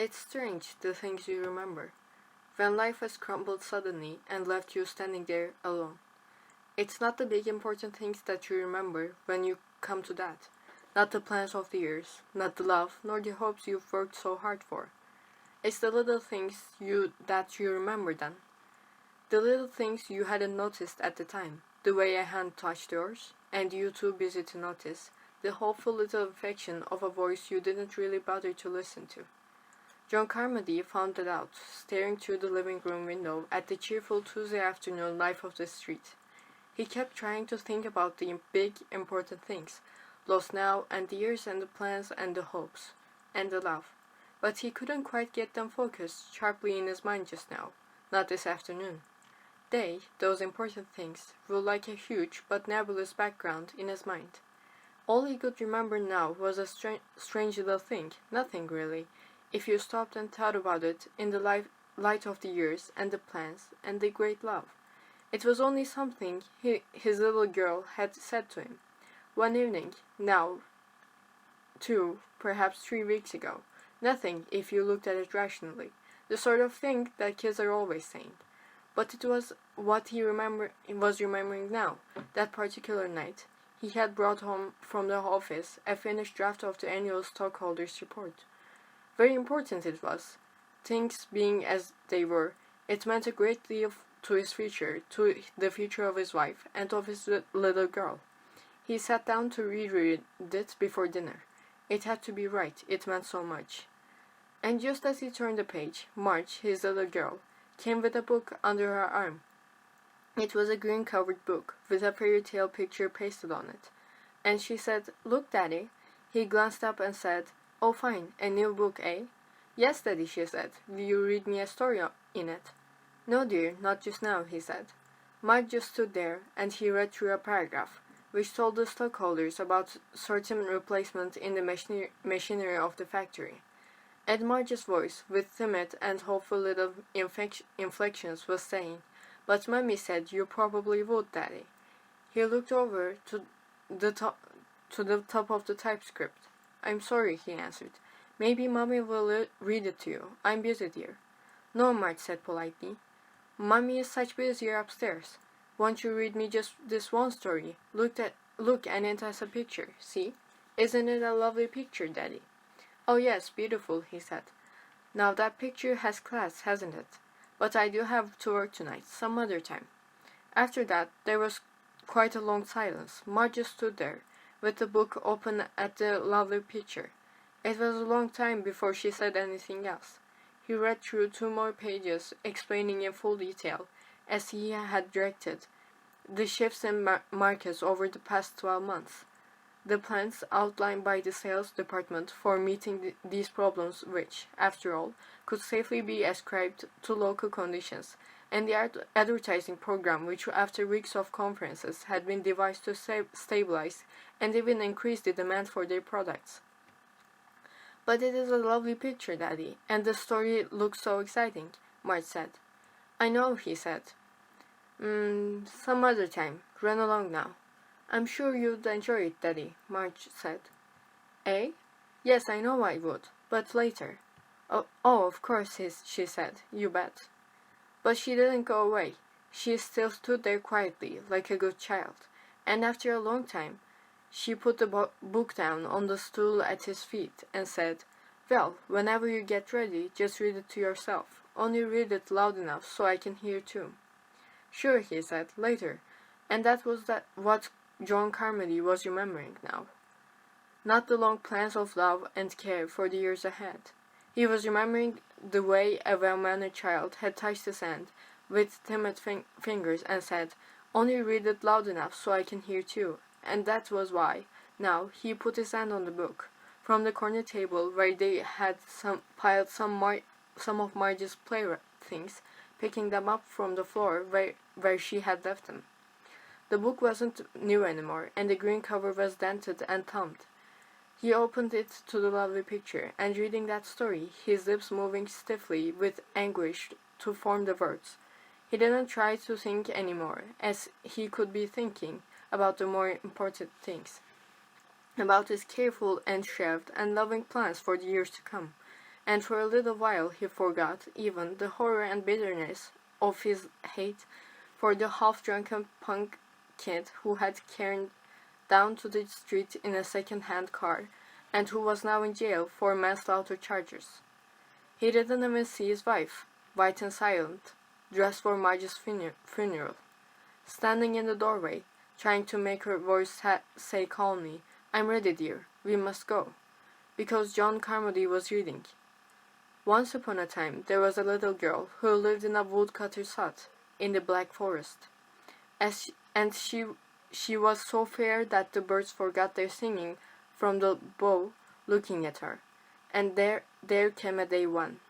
It's strange, the things you remember, when life has crumbled suddenly and left you standing there alone. It's not the big important things that you remember when you come to that. Not the plans of the years, not the love, nor the hopes you've worked so hard for. It's the little things that you remember then. The little things you hadn't noticed at the time. The way a hand touched yours, and you too busy to notice. The hopeful little infection of a voice you didn't really bother to listen to. John Carmody found it out, staring through the living room window at the cheerful Tuesday afternoon life of the street. He kept trying to think about the big, important things, lost now, and the years and the plans and the hopes, and the love. But he couldn't quite get them focused sharply in his mind just now, not this afternoon. They, those important things, ruled like a huge but nebulous background in his mind. All he could remember now was a strange little thing, nothing really, if you stopped and thought about it in the light of the years and the plans and the great love. It was only something his little girl had said to him. One evening, now, perhaps 3 weeks ago. Nothing, if you looked at it rationally. The sort of thing that kids are always saying. But it was what he was remembering now. That particular night, he had brought home from the office a finished draft of the annual stockholders' report. Very important it was. Things being as they were, it meant a great deal to his future, to the future of his wife, and of his little girl. He sat down to reread it before dinner. It had to be right, it meant so much. And just as he turned the page, Marge, his little girl, came with a book under her arm. It was a green-covered book, with a fairy tale picture pasted on it. And she said, "Look, Daddy." He glanced up and said, "Oh, fine, a new book, eh?" "Yes, Daddy," she said. "Will you read me a story in it?" "No, dear, not just now," he said. Mike just stood there, and he read through a paragraph, which told the stockholders about certain replacement in the machinery of the factory. And Marge's voice, with timid and hopeful little inflections, was saying, "But Mummy said you probably would, Daddy." He looked over to the top of the typescript. "I'm sorry," he answered. "Maybe Mummy will read it to you. I'm busy, dear." "No," Marge said politely. "Mummy is such busy upstairs. Won't you read me just this one story? Look, and it has a picture. See? Isn't it a lovely picture, Daddy?" "Oh yes, beautiful," he said. "Now that picture has class, hasn't it? But I do have to work tonight, some other time." After that, there was quite a long silence. Marge just stood there, with the book open at the lovely picture. It was a long time before she said anything else. He read through 2 more pages, explaining in full detail, as he had directed, the shifts in markets over the past 12 months. The plans outlined by the sales department for meeting these problems which, after all, could safely be ascribed to local conditions, and the advertising program which after weeks of conferences had been devised to stabilize and even increase the demand for their products. "But it is a lovely picture, Daddy, and the story looks so exciting," Marge said. "I know," he said. Some other time. Run along now." "I'm sure you'd enjoy it, Daddy," Marge said. "Eh? Yes, I know I would, but later." Oh, of course," she said. "You bet." But she didn't go away. She still stood there quietly, like a good child, and after a long time, she put the book down on the stool at his feet and said, "Well, whenever you get ready, just read it to yourself. Only read it loud enough so I can hear too." "Sure," he said, "later." And that was what John Carmody was remembering now. Not the long plans of love and care for the years ahead. He was remembering the way a well-mannered child had touched his hand with timid fingers and said, "Only read it loud enough so I can hear too." And that was why, now, he put his hand on the book, from the corner table where they had piled some of Marge's playthings, picking them up from the floor where she had left them. The book wasn't new anymore, and the green cover was dented and thumbed. He opened it to the lovely picture, and reading that story, his lips moving stiffly with anguish to form the words. He didn't try to think any more, as he could be thinking about the more important things, about his careful and shrewd and loving plans for the years to come, and for a little while he forgot even the horror and bitterness of his hate for the half-drunken punk kid who had carried down to the street in a second-hand car and who was now in jail for manslaughter charges. He didn't even see his wife, white and silent, dressed for Marge's funeral, standing in the doorway, trying to make her voice say calmly, "I'm ready, dear. We must go," because John Carmody was reading. Once upon a time there was a little girl who lived in a woodcutter's hut in the Black Forest, and she was so fair that the birds forgot their singing from the bough looking at her. And there came a day one